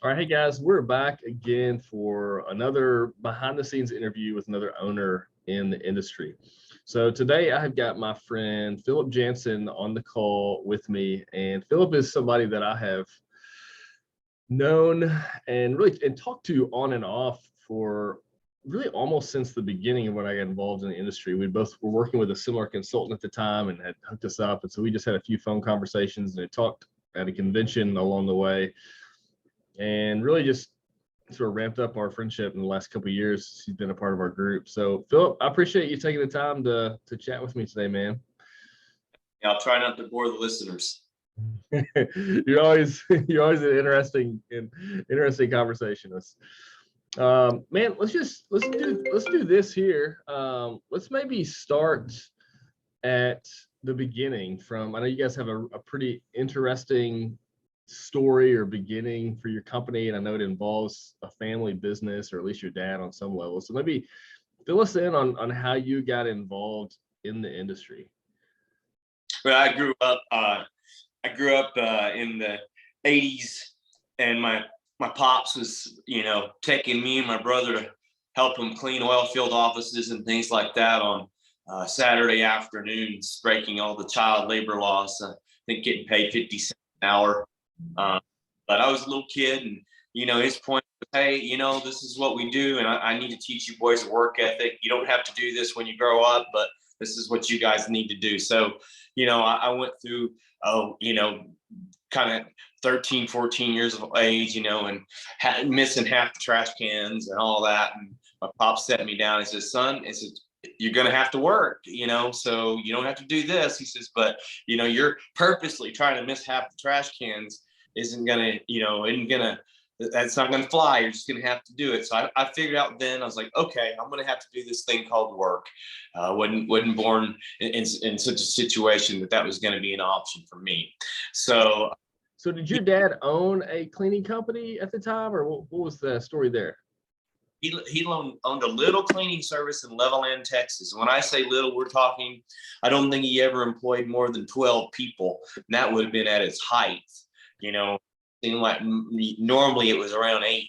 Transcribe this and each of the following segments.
All right, hey guys, we're back again for another behind the scenes interview with another owner in the industry. So today I have got my friend Philip Jansen on the call with me, and Philip is somebody that I have known and really and talked to on and off for really almost since the beginning of when I got involved in the industry. We both were working with a similar consultant at the time and had hooked us up, and so we just had a few phone conversations and had talked at a convention along the way, and really just sort of ramped up our friendship in the last couple of years. He's been a part of our group. So Philip, I appreciate you taking the time to chat with me today, man. Yeah, I'll try not to bore the listeners. You're always an interesting conversationist. Man, let's do this here. Let's maybe start at the beginning. From I know you guys have a pretty interesting story or beginning for your company, and I know it involves a family business, or at least your dad on some level. So maybe fill us in on how you got involved in the industry. Well, I grew up in the '80s, and my pops was, taking me and my brother to help him clean oil field offices and things like that on Saturday afternoons, breaking all the child labor laws. I think getting paid 50 cents an hour. Uh, but I was a little kid, and his point was, hey, this is what we do, and I need to teach you boys a work ethic. You don't have to do this when you grow up, but this is what you guys need to do. So, I went through, kind of 13, 14 years of age, and missing half the trash cans and all that. And my pop set me down. He says, son, you're going to have to work, so you don't have to do this. He says, but, you're purposely trying to miss half the trash cans that's not going to fly. You're just going to have to do it. So I figured out then, I was like, okay, I'm going to have to do this thing called work. Wasn't born in such a situation that was going to be an option for me. So did your dad own a cleaning company at the time, or what was the story there? he owned a little cleaning service in Levelland, Texas. When I say little, we're talking, I don't think he ever employed more than 12 people. And that would have been at its height. Seemed like normally it was around 8,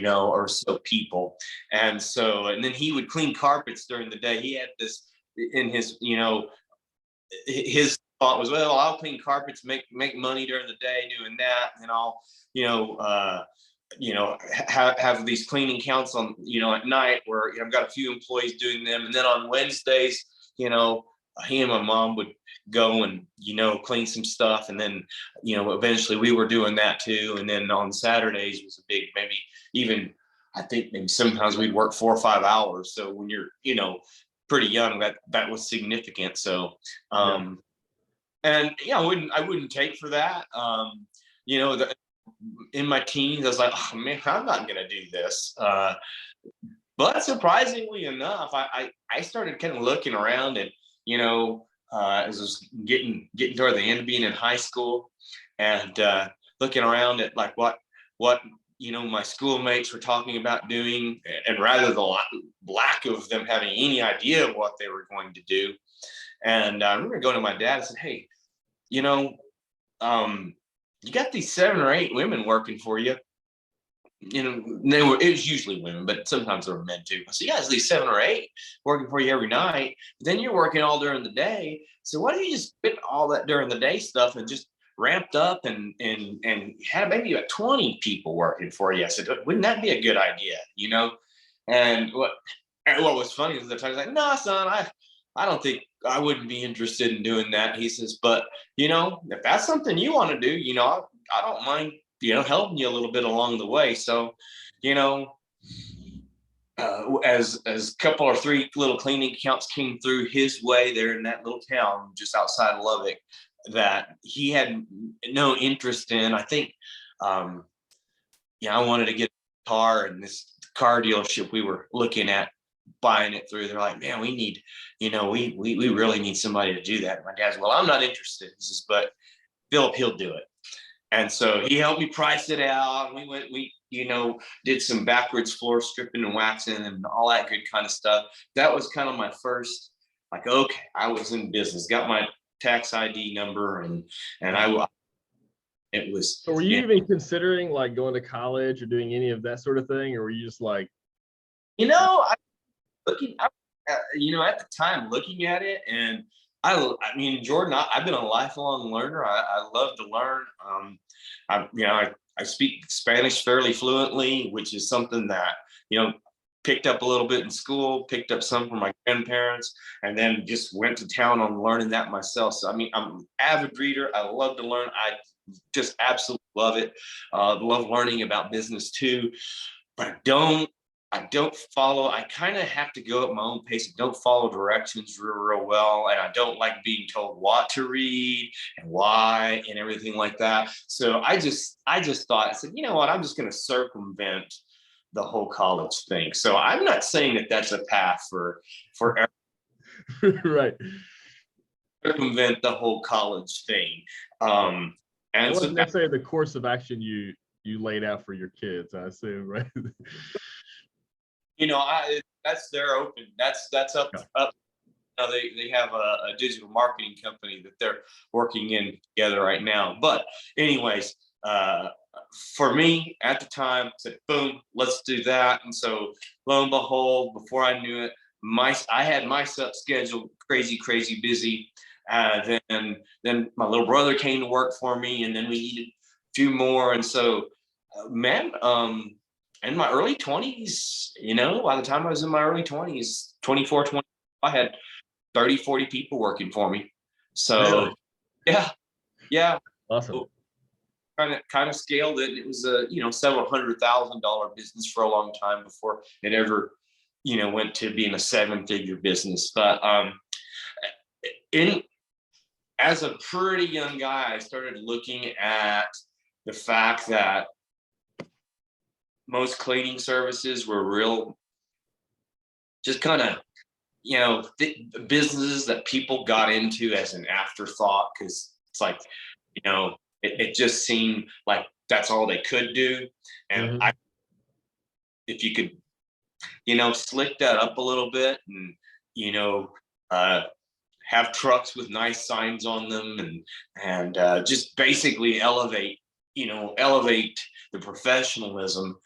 or so people. And then he would clean carpets during the day. He had this in his thought was, well, I'll clean carpets, make money during the day doing that, and I'll, have these cleaning counts on, at night where I've got a few employees doing them. And then on Wednesdays, he and my mom would go and, clean some stuff. And then, eventually we were doing that too. And then on Saturdays was a big, maybe even, I think maybe sometimes we'd work 4 or 5 hours. So when you're, pretty young, that was significant. So, and I wouldn't take for that. In my teens, I was like, oh man, I'm not going to do this. But surprisingly enough, I started kind of looking around, and, as I was getting toward the end of being in high school, and looking around at like what my schoolmates were talking about doing, and rather the lack of them having any idea of what they were going to do. And I remember going to my dad and said, hey, you got these 7 or 8 women working for you. It was usually women, but sometimes there were men too. So you guys, these 7 or 8 working for you every night, but then you're working all during the day. So why don't you just quit all that during the day stuff and just ramped up and had maybe about 20 people working for you? I said, wouldn't that be a good idea? And what was funny is that I was like, no, son, I don't think I wouldn't be interested in doing that. He says, but if that's something you want to do, I don't mind, helping you a little bit along the way. So, as a couple or 3 little cleaning accounts came through his way there in that little town just outside of Lubbock that he had no interest in. I think, I wanted to get a car, and this car dealership we were looking at buying it through, they're like, man, we need, we really need somebody to do that. And my dad's, well, I'm not interested. He says, but Philip, he'll do it. And so he helped me price it out. We did some backwards floor stripping and waxing and all that good kind of stuff. That was kind of my first, like, okay, I was in business, got my tax ID number, and I It was, So were you even considering like going to college or doing any of that sort of thing, or were you just like, I looking, at the time looking at it, and I mean, Jordan, I've been a lifelong learner. I love to learn. I speak Spanish fairly fluently, which is something that, picked up a little bit in school, picked up some from my grandparents, and then just went to town on learning that myself. So, I mean, I'm an avid reader. I love to learn. I just absolutely love it. Love learning about business too, but I don't follow. I kind of have to go at my own pace. I don't follow directions real well, and I don't like being told what to read and why and everything like that. So I just thought, I said, you know what? I'm just going to circumvent the whole college thing. So I'm not saying that that's a path for right? circumvent the whole college thing. It And so wasn't necessarily the course of action you laid out for your kids, I assume, right? that's their open. That's up. They have a digital marketing company that they're working in together right now. But anyways, for me at the time, I said, boom, let's do that. And so lo and behold, before I knew it, I had my schedule crazy busy. Then my little brother came to work for me, and then we needed a few more. And so, man, in my early 20s, by the time I was in my early 20s, 24, 20, I had 30, 40 people working for me. So Really? yeah. Awesome. Kind of scaled it. It was a, several $100,000 business for a long time before it ever, went to being a 7-figure business. But as a pretty young guy, I started looking at the fact that most cleaning services were real, just kind of, businesses that people got into as an afterthought, because it's like, it just seemed like that's all they could do. And if you could, slick that up a little bit, and, have trucks with nice signs on them, and just basically elevate the professionalism.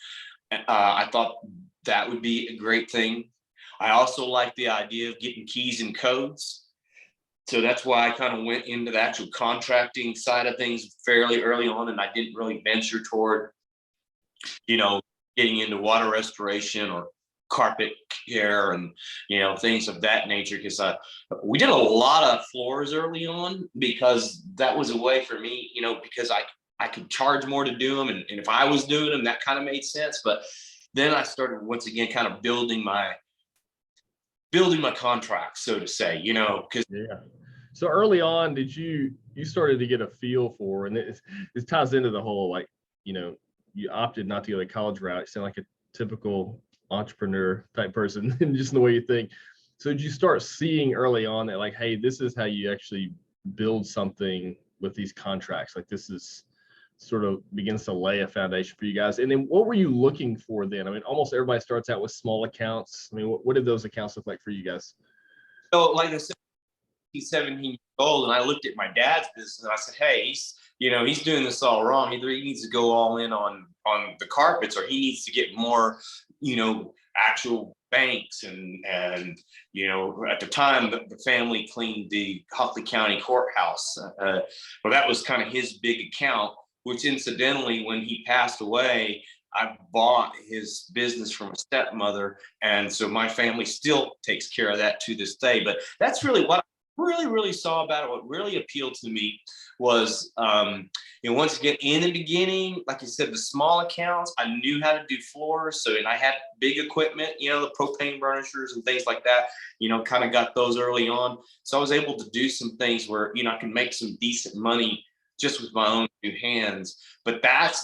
I thought that would be a great thing. I also like the idea of getting keys and codes. So that's why I kind of went into the actual contracting side of things fairly early on, and I didn't really venture toward, getting into water restoration or carpet care and, things of that nature. Because we did a lot of floors early on, because that was a way for me, because I could charge more to do them. And if I was doing them, that kind of made sense. But then I started once again kind of building my contract, so to say, because So early on, did you started to get a feel for, and this ties into the whole, like, you opted not to go the college route. You sound like a typical entrepreneur type person, and just the way you think. So did you start seeing early on that, like, hey, this is how you actually build something with these contracts? Like, this is sort of begins to lay a foundation for you guys. And then what were you looking for then? I mean, almost everybody starts out with small accounts. I mean, what did those accounts look like for you guys? so, like I said, he's 17 years old, and I looked at my dad's business and I said, hey, he's doing this all wrong. Either he needs to go all in on the carpets, or he needs to get more, actual banks. And at the time, the family cleaned the Hockley County Courthouse. Well, that was kind of his big account, which incidentally, when he passed away, I bought his business from a stepmother. And so my family still takes care of that to this day. But that's really what really saw about it. What really appealed to me was, once again, in the beginning, like I said, the small accounts, I knew how to do floors. So, and I had big equipment, the propane burnishers and things like that, kind of got those early on. So I was able to do some things where, I can make some decent money just with my own two hands. But that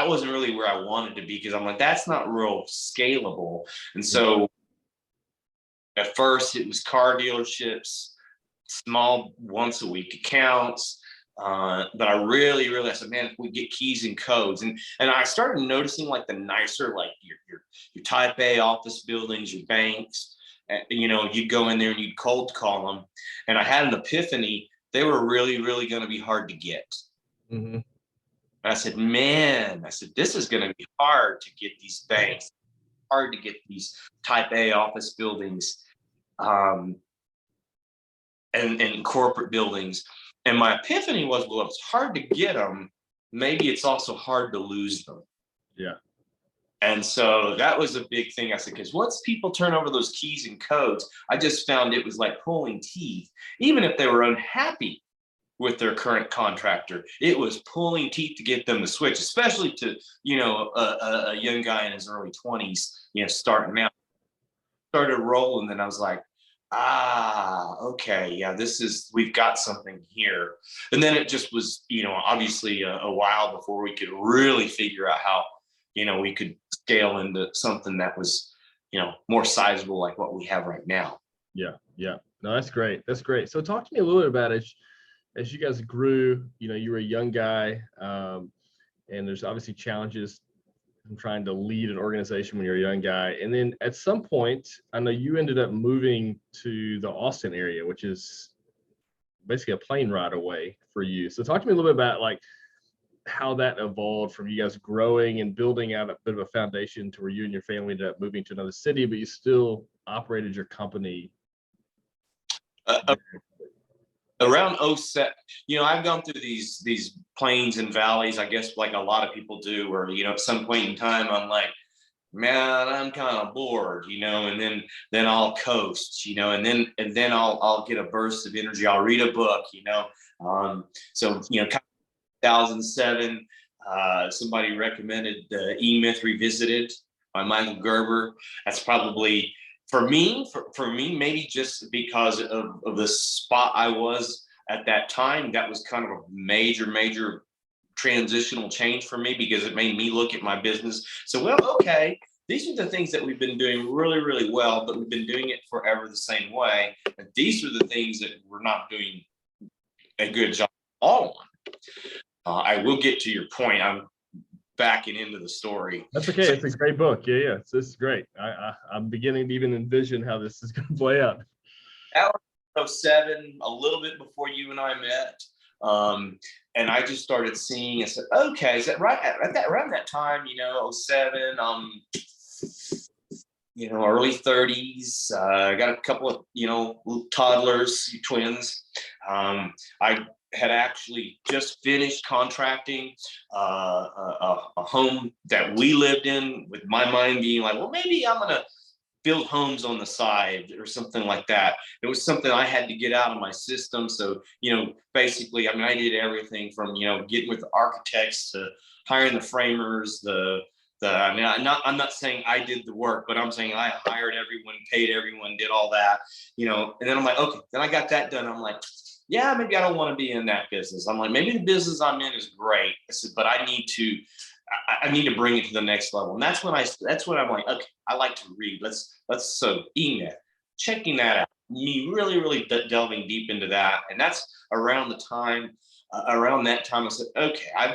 wasn't really where I wanted to be, because I'm like, that's not real scalable. And so at first it was car dealerships, small once a week accounts. But I said, man, if we get keys and codes, and I started noticing, like, the nicer, like your type A office buildings, your banks, you'd go in there and you'd cold call them. And I had an epiphany. They were really going to be hard to get. And I said, man, I said, this is going to be hard to get these banks, hard to get these type A office buildings, and corporate buildings. And my epiphany was, well, if it's hard to get them, maybe it's also hard to lose them. Yeah. And so that was a big thing. I said, because once people turn over those keys and codes, I just found it was like pulling teeth. Even if they were unhappy with their current contractor, it was pulling teeth to get them to switch, especially to, you know, a young guy in his early 20s, you know, starting out. Started rolling, and I was like, okay, yeah, we've got something here. And then it just was, you know, obviously a while before we could really figure out how, you know, we could scale into something that was, you know, more sizable like what we have right now. Yeah. No, that's great. That's great. So talk to me a little bit about it. As you guys grew, you know, you were a young guy, and there's obviously challenges in trying to lead an organization when you're a young guy. And then at some point, I know you ended up moving to the Austin area, which is basically a plane ride away for you. So talk to me a little bit about like how that evolved from you guys growing and building out a bit of a foundation to where you and your family ended up moving to another city, but you still operated your company. Around 07, you know, I've gone through these plains and valleys, I guess, like a lot of people do, where, you know, at some point in time, I'm like, man, I'm kind of bored, you know, and then I'll coast, you know, and then I'll get a burst of energy. I'll read a book, you know. So, you know, 2007, somebody recommended the E-Myth Revisited by Michael Gerber. That's probably, for me, maybe just because of the spot I was at that time, that was kind of a major transitional change for me, because it made me look at my business. So, well, okay, these are the things that we've been doing really well, but we've been doing it forever the same way. And these are the things that we're not doing a good job all on. I will get to your point. I'm backing into the story. That's okay. It's a great book. Yeah. This is great. I'm beginning to even envision how this is going to play out. That was 07, a little bit before you and I met. And I just started seeing, I said, okay, is that right? Around that time, you know, 07, you know, early 30s, I got a couple of, you know, toddlers, twins. I had actually just finished contracting a home that we lived in, with my mind being like, well, maybe I'm going to build homes on the side or something like that. It was something I had to get out of my system. So, you know, basically, I mean, I did everything from, you know, getting with the architects to hiring the framers, I mean, I'm not saying I did the work, but I'm saying I hired everyone, paid everyone, did all that, you know. And then I'm like, okay, then I got that done. I'm like, yeah, maybe I don't want to be in that business. I'm like, maybe the business I'm in is great. I said, but I need to bring it to the next level. And that's when I'm like, okay, I like to read. So E-Myth, checking that out, me really delving deep into that. And that's around that time I said, okay, I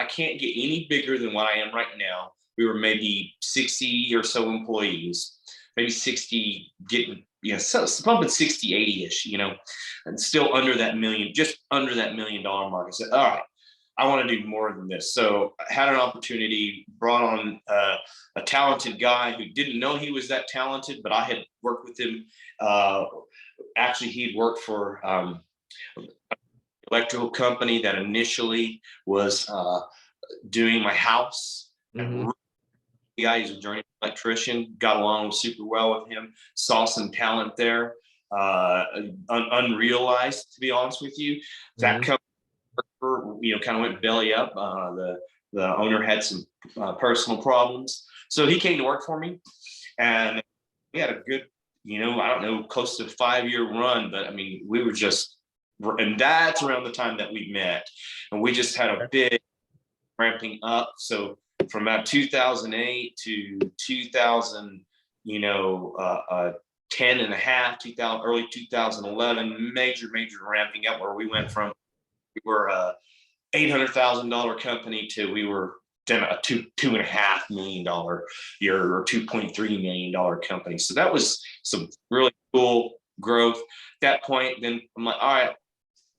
can't get any bigger than what I am right now. We were maybe 60 or so employees, maybe 60, getting, you know, so pumping 60, 80-ish, you know, and still under that million, just under that $1 million mark. I said, all right, I want to do more than this. So I had an opportunity, brought on a talented guy who didn't know he was that talented, but I had worked with him. Actually, he'd worked for an electrical company that initially was doing my house. Mm-hmm. The guy, he's a journeyman electrician, got along super well with him, saw some talent there, unrealized, to be honest with you. That company, you know, kind of went belly up. The owner had some personal problems, so he came to work for me, and we had a good, you know, I don't know, close to 5-year run. But I mean, we were just, and that's around the time that we met, and we just had a big ramping up. So from about 2008 to 2000, you know, 10 and a half, 2000, early 2011, major ramping up, where we went from, we were a $800,000 company to we were then a $2.5 million year or $2.3 million company. So that was some really cool growth. At that point, then I'm like, all right,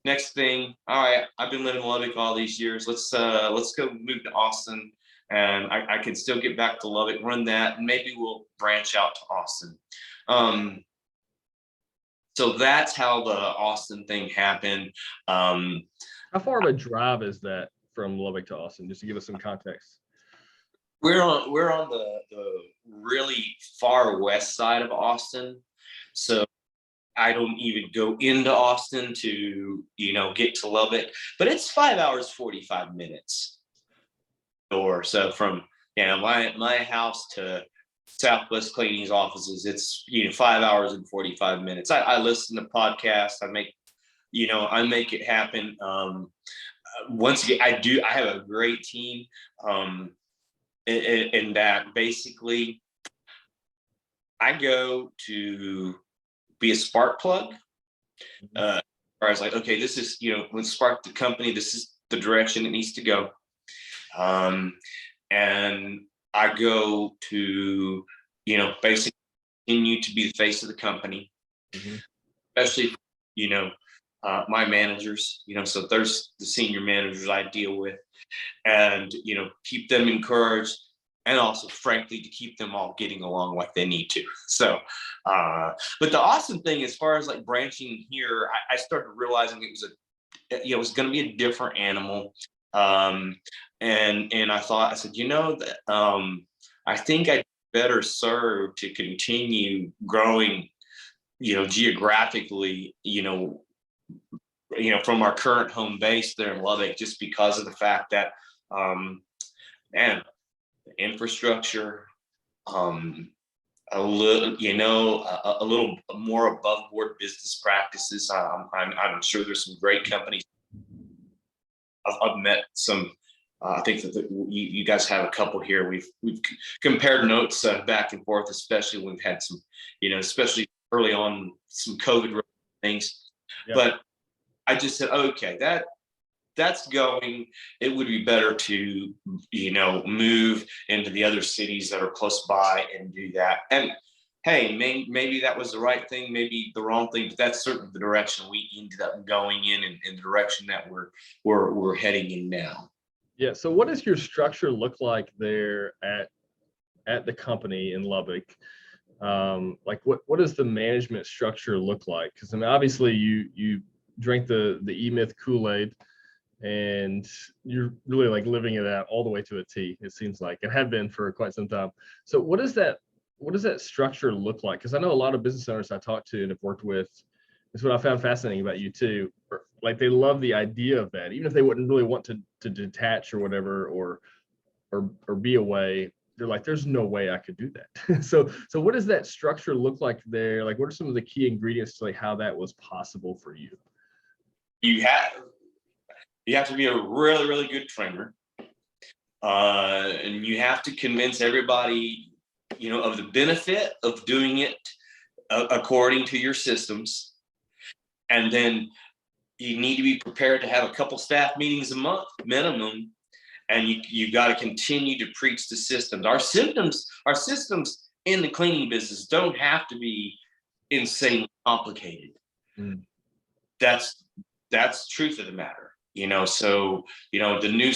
next thing, all right, I've been living in Lubbock all these years. Let's go move to Austin, and I can still get back to Lubbock, run that, and maybe we'll branch out to Austin. So that's how the Austin thing happened. How far of a drive is that from Lubbock to Austin? Just to give us some context. We're on the really far west side of Austin, so I don't even go into Austin to, get to Lubbock, but it's 5 hours 45 minutes. Or so from my house to Southwest Cleaning's offices, it's 5 hours and 45 minutes. I listen to podcasts. I make it happen. Once again, I have a great team. In that basically I go to be a spark plug. Where I was like, okay, this is, let's spark the company. This is the direction it needs to go. And I go to, basically continue to be the face of the company, especially, my managers, so there's the senior managers I deal with, and, keep them encouraged, and also frankly to keep them all getting along like they need to. So, but the awesome thing, as far as like branching here, I started realizing it was going to be a different animal. And I said, that I think I'd better serve to continue growing, geographically, from our current home base there in Lubbock, just because of the fact that, man, infrastructure, a little, a little more above board business practices. I'm sure there's some great companies. I've met some. I think that you guys have a couple here. We've compared notes back and forth, especially when we've had some, especially early on, some COVID things. Yeah. But I just said, okay, that's going. It would be better to, move into the other cities that are close by and do that. And hey, maybe that was the right thing, maybe the wrong thing, but that's certainly the direction we ended up going in, and the direction that we're heading in now. Yeah. So what does your structure look like there at the company in Lubbock? Like what does the management structure look like? Because I mean, obviously you drink the E-Myth Kool-Aid, and you're really like living it out all the way to a T, it seems like, and have been for quite some time. So what does that structure look like? Because I know a lot of business owners I talk to and have worked with, it's what I found fascinating about you too. Like they love the idea of that, even if they wouldn't really want to detach or whatever, or be away. They're like, there's no way I could do that. So what does that structure look like there? Like, what are some of the key ingredients to like how that was possible for you? You have to be a really, really good trainer. And you have to convince everybody, of the benefit of doing it according to your systems. And then you need to be prepared to have a couple staff meetings a month minimum. And you got to continue to preach the systems. Our systems in the cleaning business don't have to be insanely complicated. That's the truth of the matter. So, the new,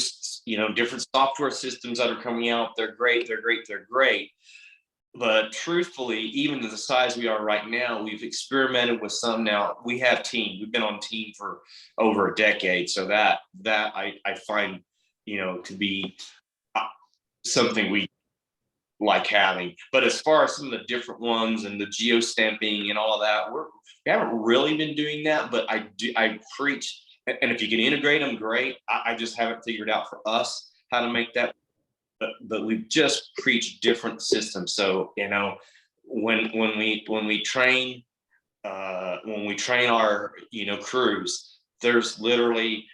different software systems that are coming out, they're great. But truthfully, even to the size we are right now, we've experimented with some. Now we have team. We've been on team for over a decade. So that I find, to be something we like having. But as far as some of the different ones and the geo-stamping and all of that, we haven't really been doing that. But I preach. And if you can integrate them, great. I just haven't figured out for us how to make that. But we've just preached different systems. So when we train our crews, there's a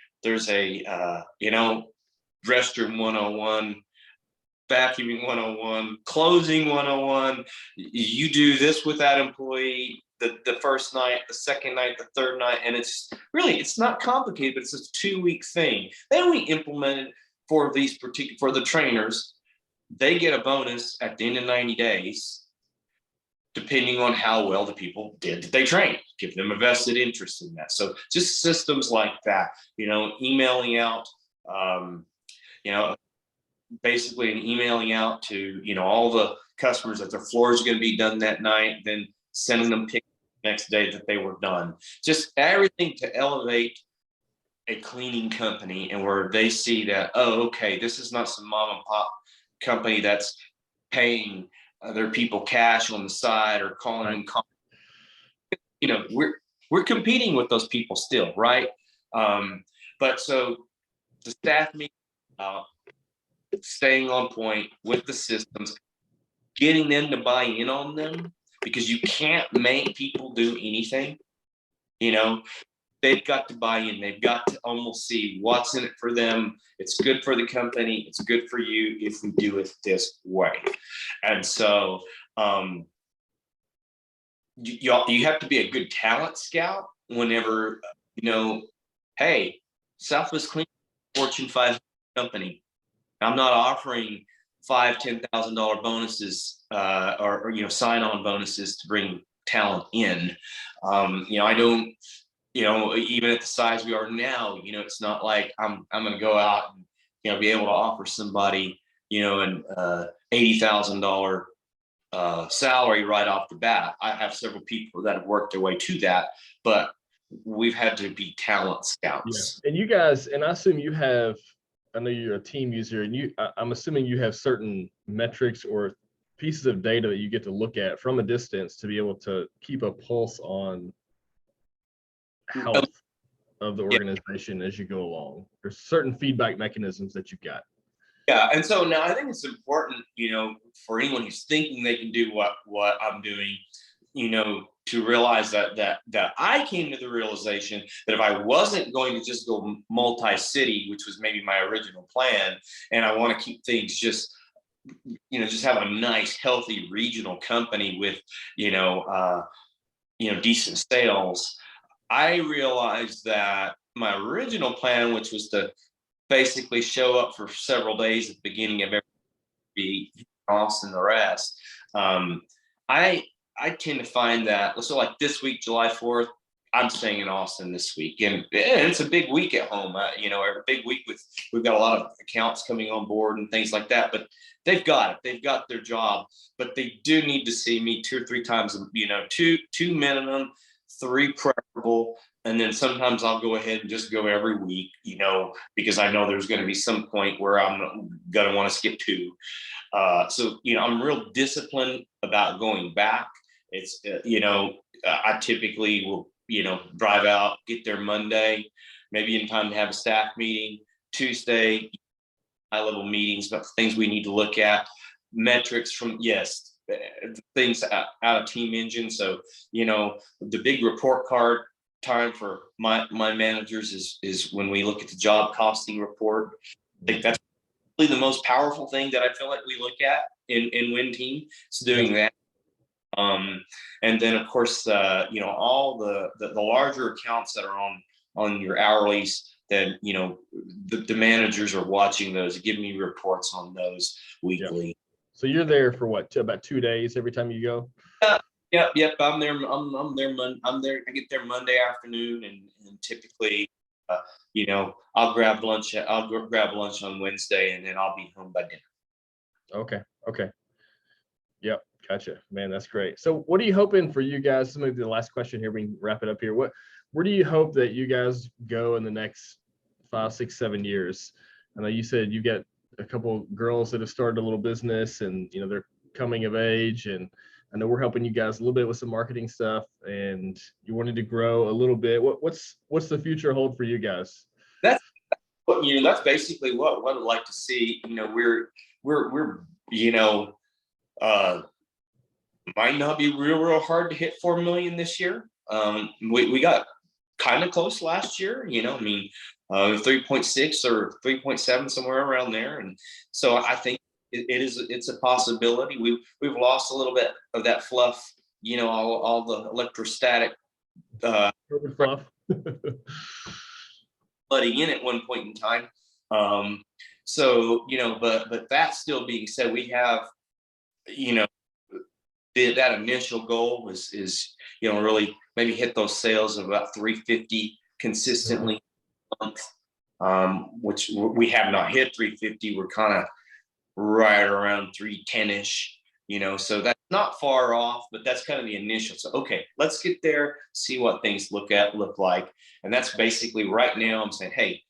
restroom 101, vacuuming 101, closing 101. You do this with that employee the first night, the second night, the third night, and it's not complicated, but it's a 2-week thing. Then we implemented for the trainers, they get a bonus at the end of 90 days depending on how well the people did that they trained, give them a vested interest in that. So just systems like that, emailing out, you know, basically emailing out to, all the customers that their floors are going to be done that night, then sending them pictures the next day that they were done. Just everything to elevate a cleaning company, and where they see that, oh, okay, this is not some mom and pop company that's paying their people cash on the side or calling them. We're competing with those people still, right? But so the staff meeting, staying on point with the systems, getting them to buy in on them, because you can't make people do anything. They've got to buy in. They've got to almost see what's in it for them. It's good for the company. It's good for you if we do it this way. And so you have to be a good talent scout whenever, hey, Southwest Clean, Fortune 500 company. I'm not offering $5,000-$10,000 bonuses or sign-on bonuses to bring talent in. I don't. Even at the size we are now, it's not like I'm going to go out and, be able to offer somebody, an $80,000 salary right off the bat. I have several people that have worked their way to that, but we've had to be talent scouts. Yeah. And you guys, and I assume you have, I know you're a team user, and I'm assuming you have certain metrics or pieces of data that you get to look at from a distance to be able to keep a pulse on health of the organization as you go along. There's certain feedback mechanisms that you've got. Yeah, and so now I think it's important, for anyone who's thinking they can do what I'm doing, to realize that I came to the realization that if I wasn't going to just go multi-city, which was maybe my original plan, and I want to keep things just have a nice, healthy regional company with, decent sales, I realized that my original plan, which was to basically show up for several days at the beginning of every week, Austin, the rest, I tend to find that, so like this week, July 4th, I'm staying in Austin this week, and it's a big week at home. A big week we've got a lot of accounts coming on board and things like that, but they've got their job, but they do need to see me 2 or 3 times, two minimum, 3 preferable. And then sometimes I'll go ahead and just go every week, because I know there's going to be some point where I'm going to want to skip 2. So, I'm real disciplined about going back. It's, I typically will, drive out, get there Monday, maybe in time to have a staff meeting. Tuesday, high-level meetings about things we need to look at, metrics from, things out of Team Engine. So, the big report card time for my managers is when we look at the job costing report. I think that's really the most powerful thing that I feel like we look at in Win Team. It's doing that. And then of course, all the larger accounts that are on your hourlies, then, the managers are watching those, give me reports on those weekly. Yep. So you're there for what, about 2 days every time you go? Yep. I'm there. I'm there. I get there Monday afternoon, and typically, I'll grab lunch. I'll grab lunch on Wednesday, and then I'll be home by dinner. Okay. Yep. Gotcha, man. That's great. So what are you hoping for you guys? This is maybe the last question here. We can wrap it up here. Where do you hope that you guys go in the next 5, 6, 7 years? I know you said you got a couple girls that have started a little business, and they're coming of age, and I know we're helping you guys a little bit with some marketing stuff, and you wanted to grow a little bit. What's the future hold for you guys? That's basically what I'd like to see. We're might not be real hard to hit 4 million this year. We got kind of close last year, 3.6 or 3.7, somewhere around there. And so I think it's a possibility. We've lost a little bit of that fluff, all the electrostatic fluff flooding in at one point in time. So, but that still being said, we have, that initial goal is really maybe hit those sales of about 350 consistently a month, which we have not hit 350. We're kind of right around 310-ish, so that's not far off, but that's kind of the initial. So, okay, let's get there, see what things look like. And that's basically right now I'm saying, hey,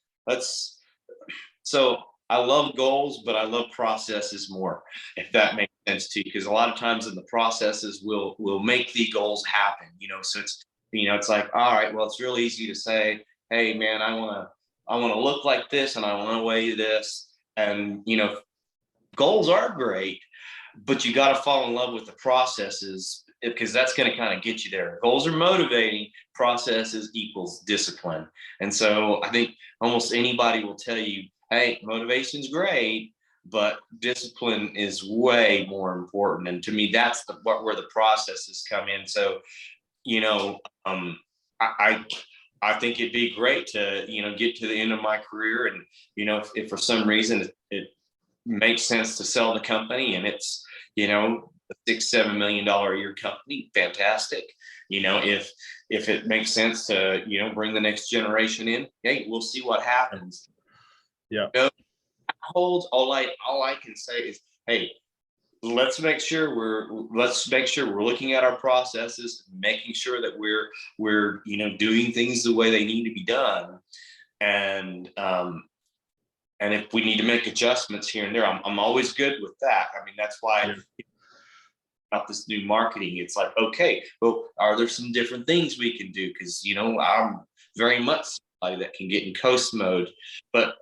so I love goals, but I love processes more, if that makes sense to you, because a lot of times in the processes will make the goals happen, so it's like, all right, well, it's real easy to say, hey man, I want to look like this and I want to weigh this, and goals are great, but you got to fall in love with the processes, because that's going to kind of get you there. Goals are motivating, processes equals discipline. And so I think almost anybody will tell you, hey, motivation's great, but discipline is way more important. And to me, that's where the processes come in. So, I think it'd be great to, get to the end of my career, and, if for some reason it makes sense to sell the company and it's, a $6-7 million a year company, fantastic. If it makes sense to, bring the next generation in, hey, we'll see what happens. Yeah. Holds all I can say is, hey, let's make sure we're looking at our processes, making sure that we're doing things the way they need to be done. And if we need to make adjustments here and there, I'm always good with that. I mean, that's why about this new marketing, it's like, okay, well, are there some different things we can do? Because I'm very much somebody that can get in coast mode, but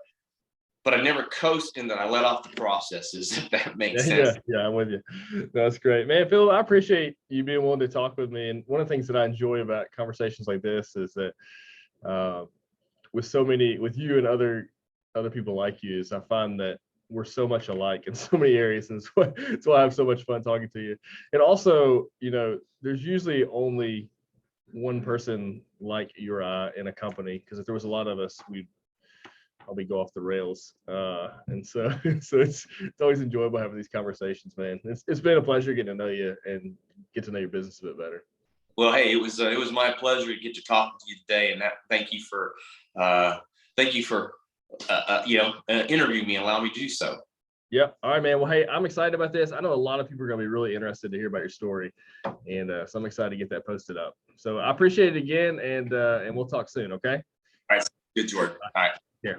I never coast in that I let off the processes, if that makes sense. Yeah, I'm with you. That's great, man. Phil, I appreciate you being willing to talk with me. And one of the things that I enjoy about conversations like this is that with you and other people like you, is I find that we're so much alike in so many areas, and it's why I have so much fun talking to you. And also, there's usually only one person like you or I in a company, because if there was a lot of us, we'd probably go off the rails. And so it's always enjoyable having these conversations, man. It's been a pleasure getting to know you and get to know your business a bit better. Well, hey, it was my pleasure to get to talk to you today, and thank you for interviewing me and allow me to do so. Yeah. All right, man. Well, hey, I'm excited about this. I know a lot of people are going to be really interested to hear about your story, and so I'm excited to get that posted up. So I appreciate it again, and we'll talk soon. Okay. All right. Good, Jordan. All right. Yeah.